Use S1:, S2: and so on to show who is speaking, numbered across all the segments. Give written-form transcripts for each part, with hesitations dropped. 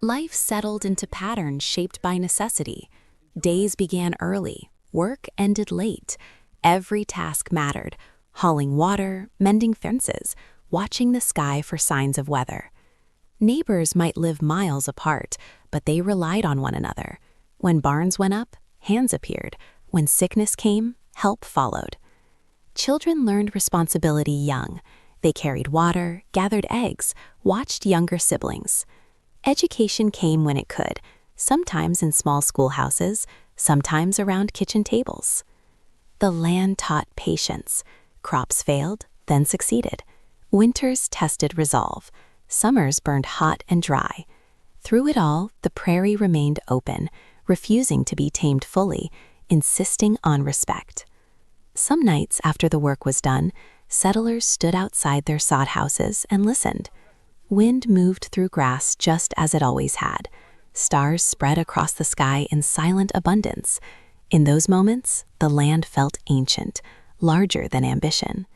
S1: Life settled into patterns shaped by necessity. Days began early, work ended late. Every task mattered: hauling water, mending fences, watching the sky for signs of weather. Neighbors might live miles apart, but they relied on one another. When barns went up, hands appeared. When sickness came, help followed. Children learned responsibility young. They carried water, gathered eggs, watched younger siblings. Education came when it could, sometimes in small schoolhouses, sometimes around kitchen tables. The land taught patience. Crops failed, then succeeded. Winters tested resolve. Summers burned hot and dry. Through it all, the prairie remained open, refusing to be tamed fully, insisting on respect. Some nights after the work was done, settlers stood outside their sod houses and listened. Wind moved through grass just as it always had. Stars spread across the sky in silent abundance. In those moments, the land felt ancient, larger than ambition.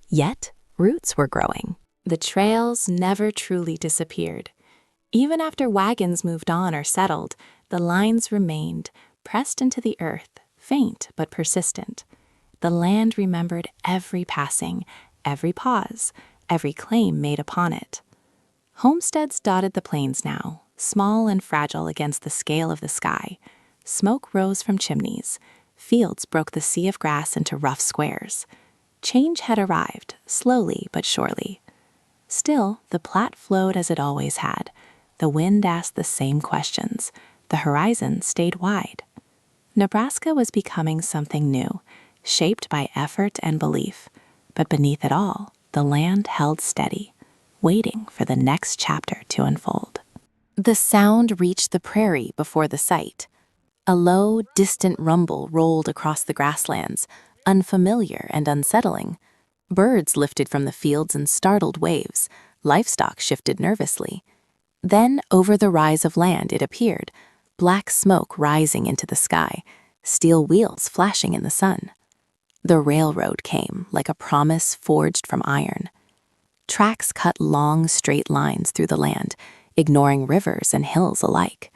S1: Yet, roots were growing. The trails never truly disappeared. Even after wagons moved on or settled, the lines remained, pressed into the earth, faint but persistent. The land remembered every passing, every pause, every claim made upon it. Homesteads dotted the plains now, small and fragile against the scale of the sky. Smoke rose from chimneys. Fields broke the sea of grass into rough squares. Change had arrived, slowly but surely. Still, the Platte flowed as it always had. The wind asked the same questions. The horizon stayed wide. Nebraska was becoming something new, shaped by effort and belief. But beneath it all, the land held steady, waiting for the next chapter to unfold. The sound reached the prairie before the sight. A low, distant rumble rolled across the grasslands, unfamiliar and unsettling. Birds lifted from the fields in startled waves. Livestock shifted nervously. Then, over the rise of land, it appeared, black smoke rising into the sky, steel wheels flashing in the sun. The railroad came, like a promise forged from iron. Tracks cut long, straight lines through the land, ignoring rivers and hills alike.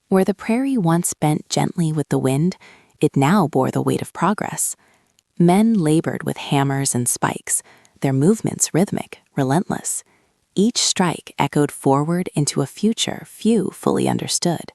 S1: Where the prairie once bent gently with the wind, it now bore the weight of progress. Men labored with hammers and spikes, their movements rhythmic, relentless. Each strike echoed forward into a future few fully understood.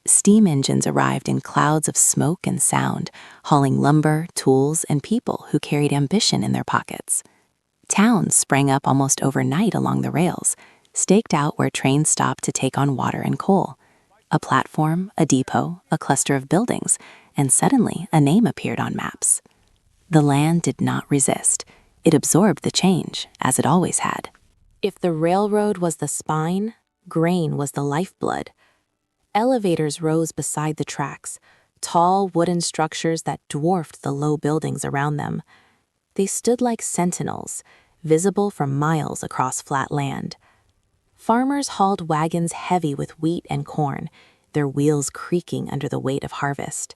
S1: Steam engines arrived in clouds of smoke and sound, hauling lumber, tools, and people who carried ambition in their pockets. Towns sprang up almost overnight along the rails, staked out where trains stopped to take on water and coal. A platform, a depot, a cluster of buildings, and suddenly a name appeared on maps. The land did not resist. It absorbed the change, as it always had. If the railroad was the spine, grain was the lifeblood. Elevators rose beside the tracks, tall wooden structures that dwarfed the low buildings around them. They stood like sentinels, visible for miles across flat land. Farmers hauled wagons heavy with wheat and corn, their wheels creaking under the weight of harvest.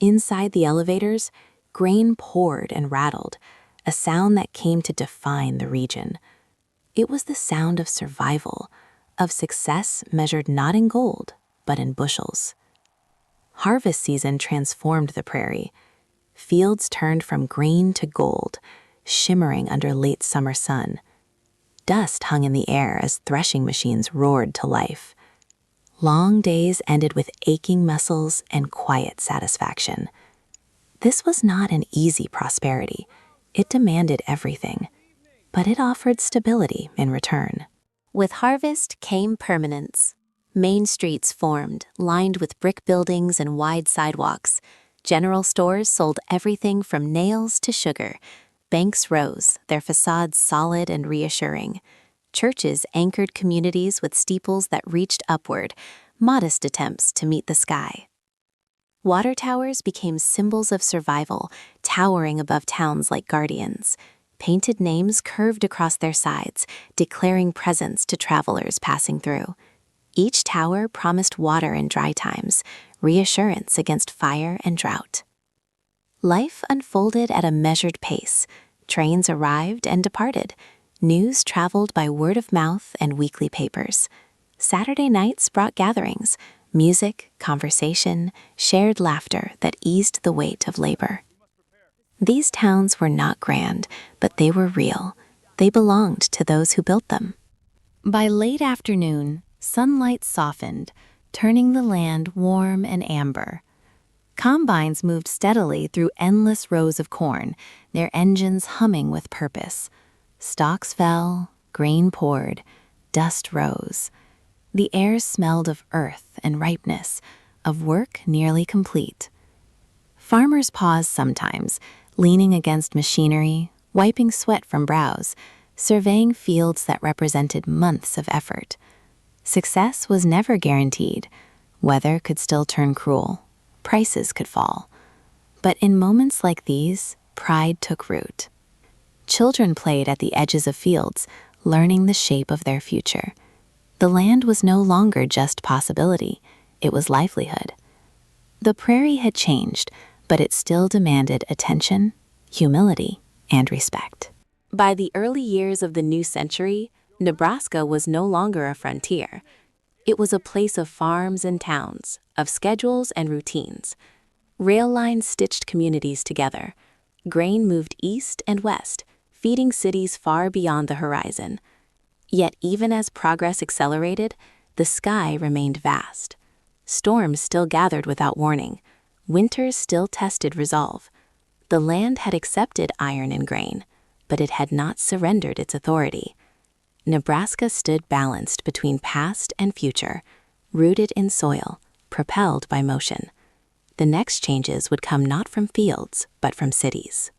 S1: Inside the elevators, grain poured and rattled, a sound that came to define the region. It was the sound of survival, of success measured not in gold, but in bushels. Harvest season transformed the prairie. Fields turned from green to gold, shimmering under late summer sun. Dust hung in the air as threshing machines roared to life. Long days ended with aching muscles and quiet satisfaction. This was not an easy prosperity. It demanded everything, but it offered stability in return. With harvest came permanence. Main streets formed, lined with brick buildings and wide sidewalks. General stores sold everything from nails to sugar. Banks rose, their facades solid and reassuring. Churches anchored communities with steeples that reached upward, modest attempts to meet the sky. Water towers became symbols of survival, towering above towns like guardians. Painted names curved across their sides, declaring presence to travelers passing through. Each tower promised water in dry times, reassurance against fire and drought. Life unfolded at a measured pace. Trains arrived and departed. News traveled by word of mouth and weekly papers. Saturday nights brought gatherings, music, conversation, shared laughter that eased the weight of labor. These towns were not grand, but they were real. They belonged to those who built them. By late afternoon, sunlight softened, turning the land warm and amber. Combines moved steadily through endless rows of corn, their engines humming with purpose. Stalks fell, grain poured, dust rose. The air smelled of earth and ripeness, of work nearly complete. Farmers paused sometimes, leaning against machinery, wiping sweat from brows, surveying fields that represented months of effort. Success was never guaranteed. Weather could still turn cruel. Prices could fall. But in moments like these, pride took root. Children played at the edges of fields, learning the shape of their future. The land was no longer just possibility, it was livelihood. The prairie had changed, but it still demanded attention, humility, and respect. By the early years of the new century, Nebraska was no longer a frontier. It was a place of farms and towns, of schedules and routines. Rail lines stitched communities together. Grain moved east and west, feeding cities far beyond the horizon. Yet even as progress accelerated, the sky remained vast. Storms still gathered without warning. Winters still tested resolve. The land had accepted iron and grain, but it had not surrendered its authority. Nebraska stood balanced between past and future, rooted in soil, propelled by motion. The next changes would come not from fields, but from cities.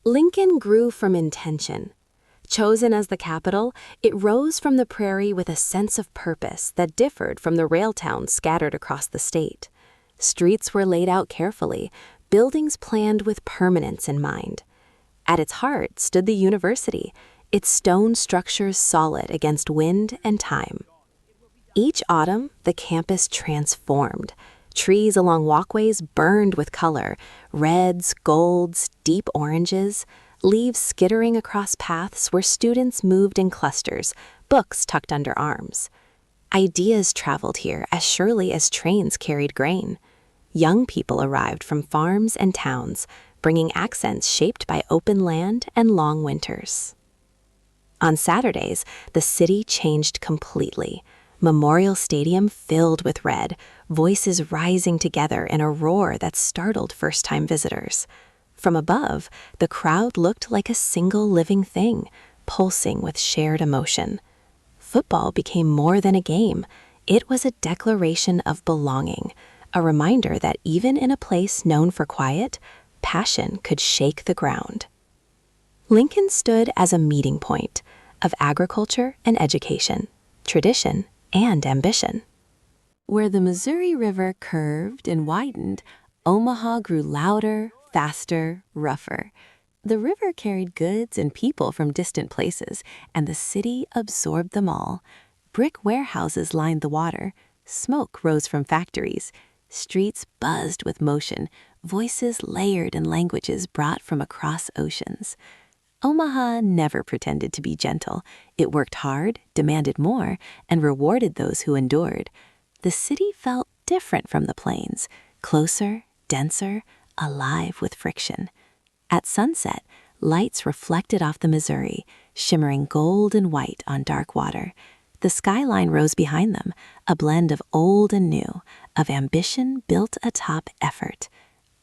S1: Lincoln grew from intention. Chosen as the capital, it rose from the prairie with a sense of purpose that differed from the rail towns scattered across the state. Streets were laid out carefully, buildings planned with permanence in mind. At its heart stood the university, its stone structures solid against wind and time. Each autumn, the campus transformed. Trees along walkways burned with color, reds, golds, deep oranges, leaves skittering across paths where students moved in clusters, books tucked under arms. Ideas traveled here as surely as trains carried grain. Young people arrived from farms and towns, bringing accents shaped by open land and long winters. On Saturdays, the city changed completely. Memorial Stadium filled with red, voices rising together in a roar that startled first-time visitors. From above, the crowd looked like a single living thing, pulsing with shared emotion. Football became more than a game. It was a declaration of belonging, a reminder that even in a place known for quiet, passion could shake the ground. Lincoln stood as a meeting point of agriculture and education, tradition and ambition. Where the Missouri River curved and widened, Omaha grew louder, faster, rougher. The river carried goods and people from distant places, and the city absorbed them all. Brick warehouses lined the water. Smoke rose from factories. Streets buzzed with motion, voices layered in languages brought from across oceans. Omaha never pretended to be gentle. It worked hard, demanded more, and rewarded those who endured. The city felt different from the plains, closer, denser, alive with friction. At sunset, lights reflected off the Missouri, shimmering gold and white on dark water. The skyline rose behind them, a blend of old and new, of ambition built atop effort.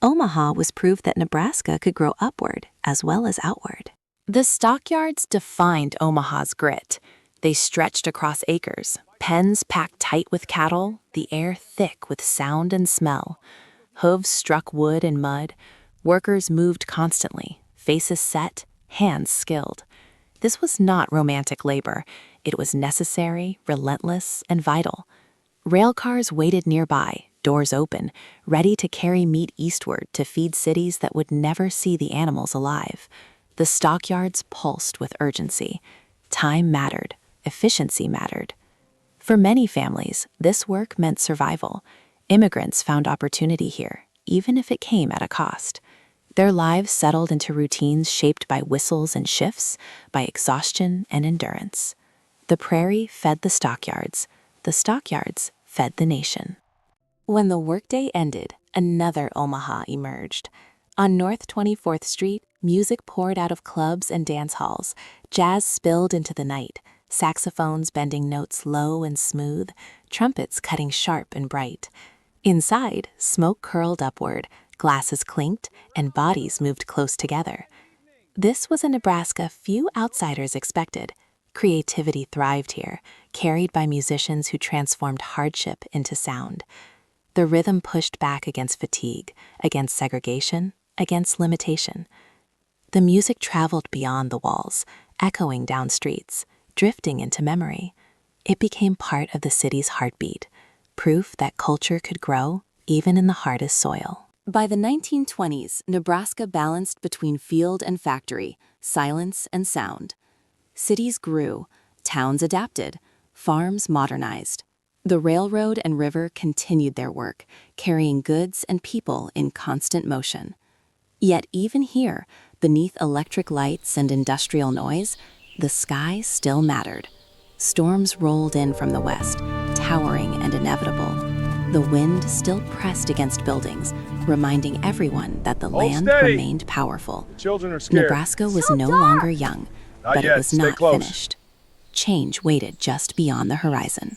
S1: Omaha was proof that Nebraska could grow upward as well as outward. The stockyards defined Omaha's grit. They stretched across acres, pens packed tight with cattle, the air thick with sound and smell. Hooves struck wood and mud. Workers moved constantly, faces set, hands skilled. This was not romantic labor. It was necessary, relentless, and vital. Railcars waited nearby, doors open, ready to carry meat eastward to feed cities that would never see the animals alive. The stockyards pulsed with urgency. Time mattered. Efficiency mattered. For many families, this work meant survival. Immigrants found opportunity here, even if it came at a cost. Their lives settled into routines shaped by whistles and shifts, by exhaustion and endurance. The prairie fed the stockyards. the stockyards fed the nation. When the workday ended, another Omaha emerged. On North 24th Street, music poured out of clubs and dance halls. Jazz spilled into the night, saxophones bending notes low and smooth, trumpets cutting sharp and bright. Inside, smoke curled upward, glasses clinked, and bodies moved close together. This was a Nebraska few outsiders expected. Creativity thrived here, carried by musicians who transformed hardship into sound. The rhythm pushed back against fatigue, against segregation, against limitation. The music traveled beyond the walls, echoing down streets, drifting into memory. It became part of the city's heartbeat, proof that culture could grow even in the hardest soil. By the 1920s, Nebraska balanced between field and factory, silence and sound. Cities grew, towns adapted, farms modernized. The railroad and river continued their work, carrying goods and people in constant motion. Yet even here, beneath electric lights and industrial noise, the sky still mattered. Storms rolled in from the west, towering and inevitable. The wind still pressed against buildings, reminding everyone that the land remained powerful.
S2: The children are scared.
S1: Nebraska was no longer young, but it was not finished. Change waited just beyond the horizon.